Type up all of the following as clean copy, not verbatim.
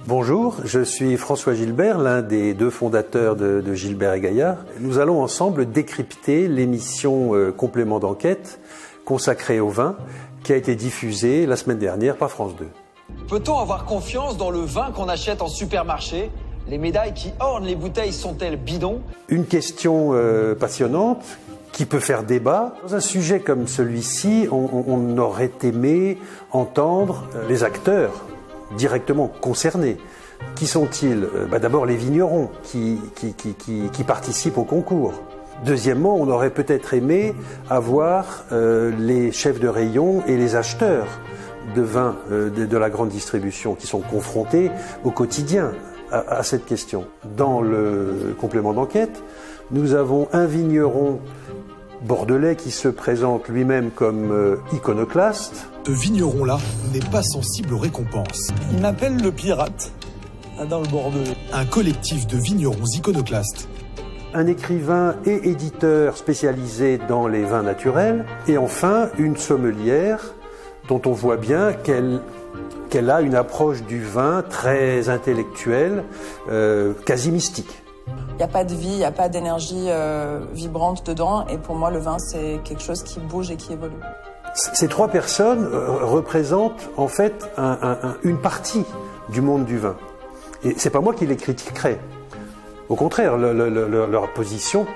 Bonjour, je suis François Gilbert, l'un des deux fondateurs de Gilbert et Gaillard. Nous allons ensemble décrypter l'émission Complément d'enquête consacrée au vin qui a été diffusée la semaine dernière par France 2. Peut-on avoir confiance dans le vin qu'on achète en supermarché ? Les médailles qui ornent les bouteilles sont-elles bidons ? Une question passionnante qui peut faire débat. Dans un sujet comme celui-ci, on aurait aimé entendre les acteurs directement concernés. Qui sont-ils ? D'abord les vignerons qui participent au concours. Deuxièmement, on aurait peut-être aimé avoir les chefs de rayon et les acheteurs de vin de la grande distribution qui sont confrontés au quotidien à cette question. Dans le complément d'enquête, nous avons un vigneron bordelais qui se présente lui-même comme iconoclaste. Ce vigneron-là n'est pas sensible aux récompenses. Il m'appelle le pirate, dans le Bordelais. Un collectif de vignerons iconoclastes. Un écrivain et éditeur spécialisé dans les vins naturels. Et enfin, une sommelière dont on voit bien qu'elle a une approche du vin très intellectuelle, quasi mystique. Il n'y a pas de vie, il n'y a pas d'énergie vibrante dedans. Et pour moi, le vin, c'est quelque chose qui bouge et qui évolue. Ces trois personnes représentent en fait une partie du monde du vin. Et c'est pas moi qui les critiquerai. Au contraire, leur position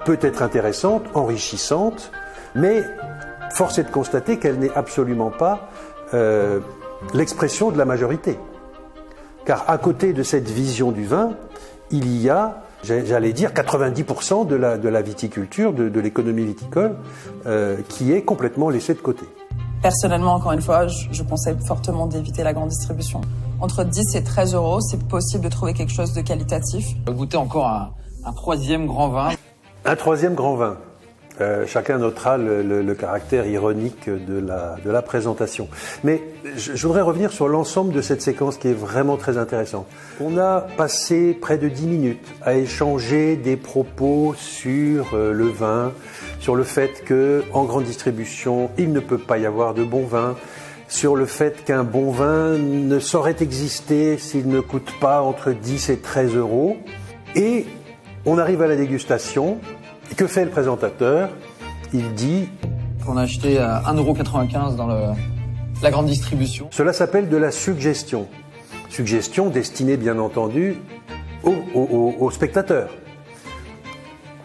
peut être intéressante, enrichissante, mais force est de constater qu'elle n'est absolument pas l'expression de la majorité. Car à côté de cette vision du vin, il y a, j'allais dire, 90% de la viticulture, de l'économie viticole, qui est complètement laissée de côté. Personnellement, encore une fois, je conseille fortement d'éviter la grande distribution. Entre 10 et 13 euros, c'est possible de trouver quelque chose de qualitatif. On va goûter encore un troisième grand vin. Un troisième grand vin. Chacun notera le caractère ironique de la présentation. Mais je voudrais revenir sur l'ensemble de cette séquence qui est vraiment très intéressante. On a passé près de 10 minutes à échanger des propos sur le vin, sur le fait qu'en grande distribution, il ne peut pas y avoir de bon vin, sur le fait qu'un bon vin ne saurait exister s'il ne coûte pas entre 10 et 13 euros. Et on arrive à la dégustation. Que fait le présentateur ? Il dit qu'on a acheté à 1,95 € dans la grande distribution. Cela s'appelle de la suggestion. Suggestion destinée bien entendu aux spectateurs.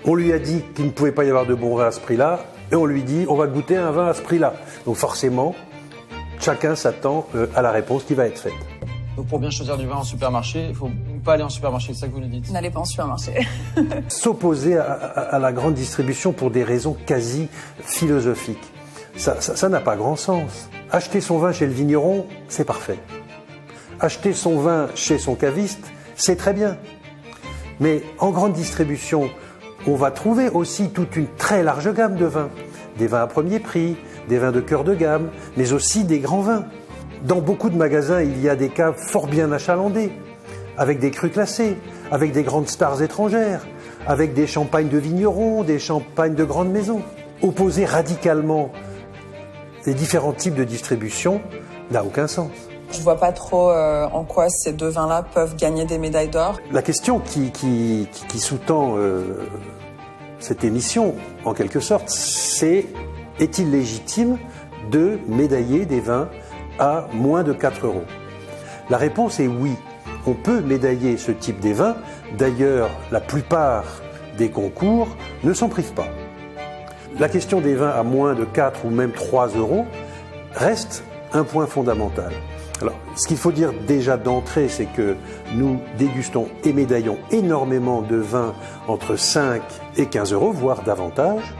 On lui a dit qu'il ne pouvait pas y avoir de bon vin à ce prix-là, et on lui dit on va goûter un vin à ce prix-là. Donc forcément, chacun s'attend à la réponse qui va être faite. Donc pour bien choisir du vin en supermarché, il ne faut pas aller en supermarché, c'est ça que vous nous dites ? N'allez pas en supermarché. S'opposer à la grande distribution pour des raisons quasi philosophiques, ça n'a pas grand sens. Acheter son vin chez le vigneron, c'est parfait. Acheter son vin chez son caviste, c'est très bien. Mais en grande distribution, on va trouver aussi toute une très large gamme de vins. Des vins à premier prix, des vins de cœur de gamme, mais aussi des grands vins. Dans beaucoup de magasins, il y a des caves fort bien achalandées, avec des crus classés, avec des grandes stars étrangères, avec des champagnes de vignerons, des champagnes de grandes maisons. Opposer radicalement les différents types de distribution n'a aucun sens. Je vois pas trop en quoi ces deux vins-là peuvent gagner des médailles d'or. La question qui sous-tend cette émission, en quelque sorte, c'est est-il légitime de médailler des vins à moins de 4 euros ? La réponse est oui. On peut médailler ce type des vins. D'ailleurs, la plupart des concours ne s'en privent pas. La question des vins à moins de 4 ou même 3 euros reste un point fondamental. Alors, ce qu'il faut dire déjà d'entrée, c'est que nous dégustons et médaillons énormément de vins entre 5 et 15 euros, voire davantage.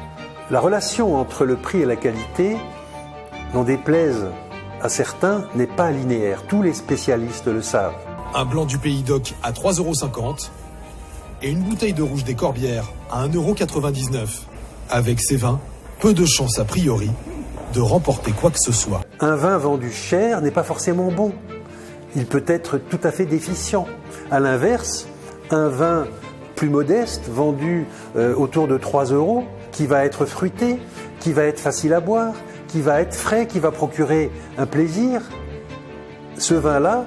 La relation entre le prix et la qualité, n'en déplaise à certains, n'est pas linéaire. Tous les spécialistes le savent. Un blanc du Pays d'Oc à 3,50 € et une bouteille de rouge des Corbières à 1,99 €. Avec ces vins, peu de chance a priori de remporter quoi que ce soit. Un vin vendu cher n'est pas forcément bon. Il peut être tout à fait déficient. À l'inverse, un vin plus modeste, vendu autour de 3 euros, qui va être fruité, qui va être facile à boire, qui va être frais, qui va procurer un plaisir, ce vin-là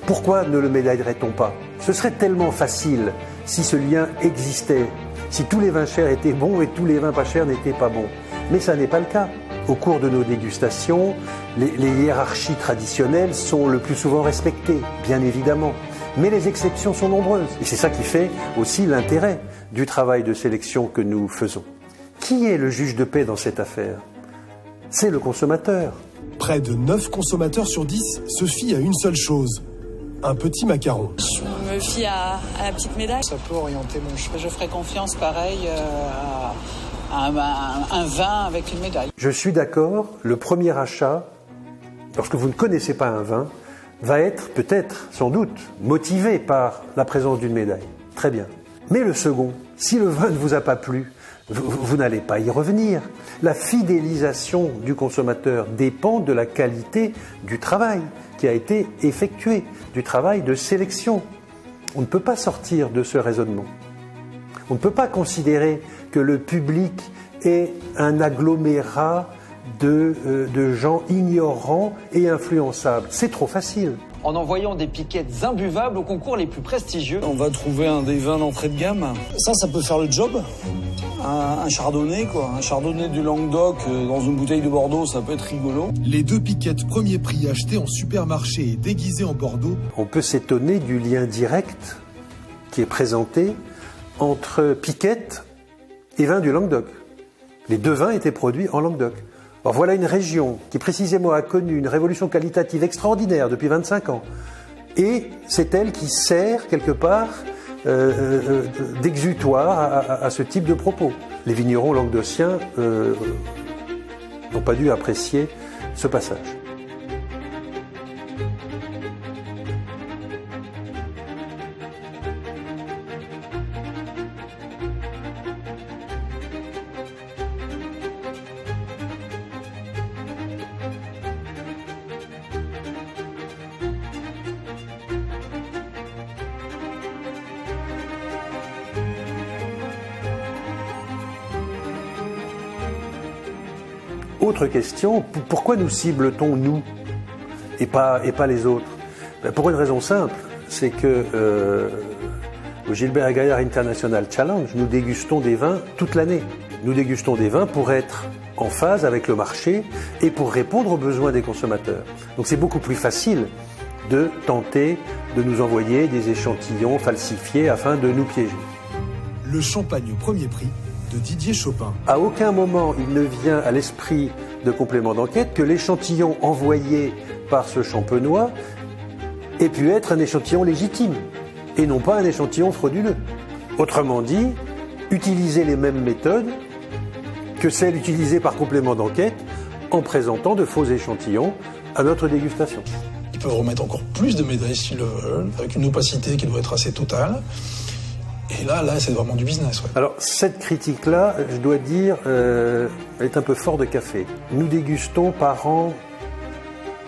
Pourquoi ne le médaillerait-on pas? Ce serait tellement facile si ce lien existait, si tous les vins chers étaient bons et tous les vins pas chers n'étaient pas bons. Mais ça n'est pas le cas. Au cours de nos dégustations, les hiérarchies traditionnelles sont le plus souvent respectées, bien évidemment. Mais les exceptions sont nombreuses. Et c'est ça qui fait aussi l'intérêt du travail de sélection que nous faisons. Qui est le juge de paix dans cette affaire? C'est le consommateur. Près de 9 consommateurs sur 10 se fient à une seule chose, un petit macaron. Je me fie à la petite médaille. Ça peut orienter mon choix. Je ferai confiance pareil à un vin avec une médaille. Je suis d'accord, le premier achat, lorsque vous ne connaissez pas un vin, va être peut-être, sans doute, motivé par la présence d'une médaille. Très bien. Mais le second, si le vin ne vous a pas plu, vous n'allez pas y revenir. La fidélisation du consommateur dépend de la qualité du travail qui a été effectué, du travail de sélection. On ne peut pas sortir de ce raisonnement. On ne peut pas considérer que le public est un agglomérat de gens ignorants et influençables. C'est trop facile. En envoyant des piquettes imbuvables aux concours les plus prestigieux. On va trouver des vins d'entrée de gamme. Ça peut faire le job. Un chardonnay, quoi. Un chardonnay du Languedoc dans une bouteille de Bordeaux, ça peut être rigolo. Les 2 piquettes premier prix achetées en supermarché et déguisées en Bordeaux. On peut s'étonner du lien direct qui est présenté entre piquettes et vins du Languedoc. Les 2 vins étaient produits en Languedoc. Alors voilà une région qui précisément a connu une révolution qualitative extraordinaire depuis 25 ans. Et c'est elle qui sert quelque part d'exutoire à ce type de propos. Les vignerons languedociens n'ont pas dû apprécier ce passage. Autre question, pourquoi nous cible-t-on nous et pas les autres? Pour une raison simple, c'est que au Gilbert Gaillard International Challenge, nous dégustons des vins toute l'année. Nous dégustons des vins pour être en phase avec le marché et pour répondre aux besoins des consommateurs. Donc c'est beaucoup plus facile de tenter de nous envoyer des échantillons falsifiés afin de nous piéger. Le champagne au premier prix de Didier Chopin. À aucun moment il ne vient à l'esprit de complément d'enquête que l'échantillon envoyé par ce champenois ait pu être un échantillon légitime et non pas un échantillon frauduleux. Autrement dit, utiliser les mêmes méthodes que celles utilisées par complément d'enquête en présentant de faux échantillons à notre dégustation. Ils peuvent remettre encore plus de médailles s'ils le veulent, avec une opacité qui doit être assez totale. Et là, c'est vraiment du business. Ouais. Alors, cette critique-là, je dois dire, elle est un peu fort de café. Nous dégustons par an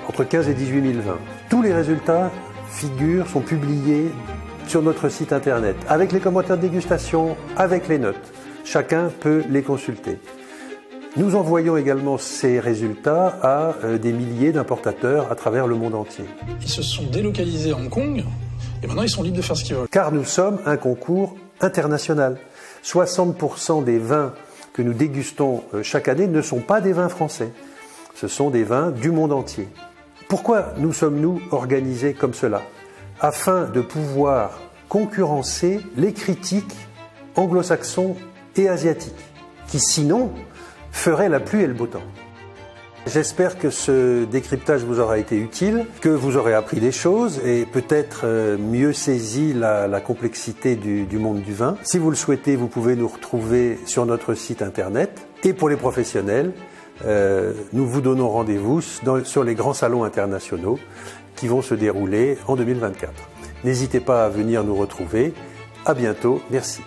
entre 15 et 18 000 vins. Tous les résultats sont publiés sur notre site internet, avec les commentaires de dégustation, avec les notes. Chacun peut les consulter. Nous envoyons également ces résultats à des milliers d'importateurs à travers le monde entier. Ils se sont délocalisés à Hong Kong. Et maintenant, ils sont libres de faire ce qu'ils veulent. Car nous sommes un concours international. 60% des vins que nous dégustons chaque année ne sont pas des vins français. Ce sont des vins du monde entier. Pourquoi nous sommes-nous organisés comme cela? Afin de pouvoir concurrencer les critiques anglo-saxons et asiatiques, qui sinon feraient la pluie et le beau temps. J'espère que ce décryptage vous aura été utile, que vous aurez appris des choses et peut-être mieux saisi la complexité du monde du vin. Si vous le souhaitez, vous pouvez nous retrouver sur notre site internet. Et pour les professionnels, nous vous donnons rendez-vous sur les grands salons internationaux qui vont se dérouler en 2024. N'hésitez pas à venir nous retrouver. À bientôt. Merci.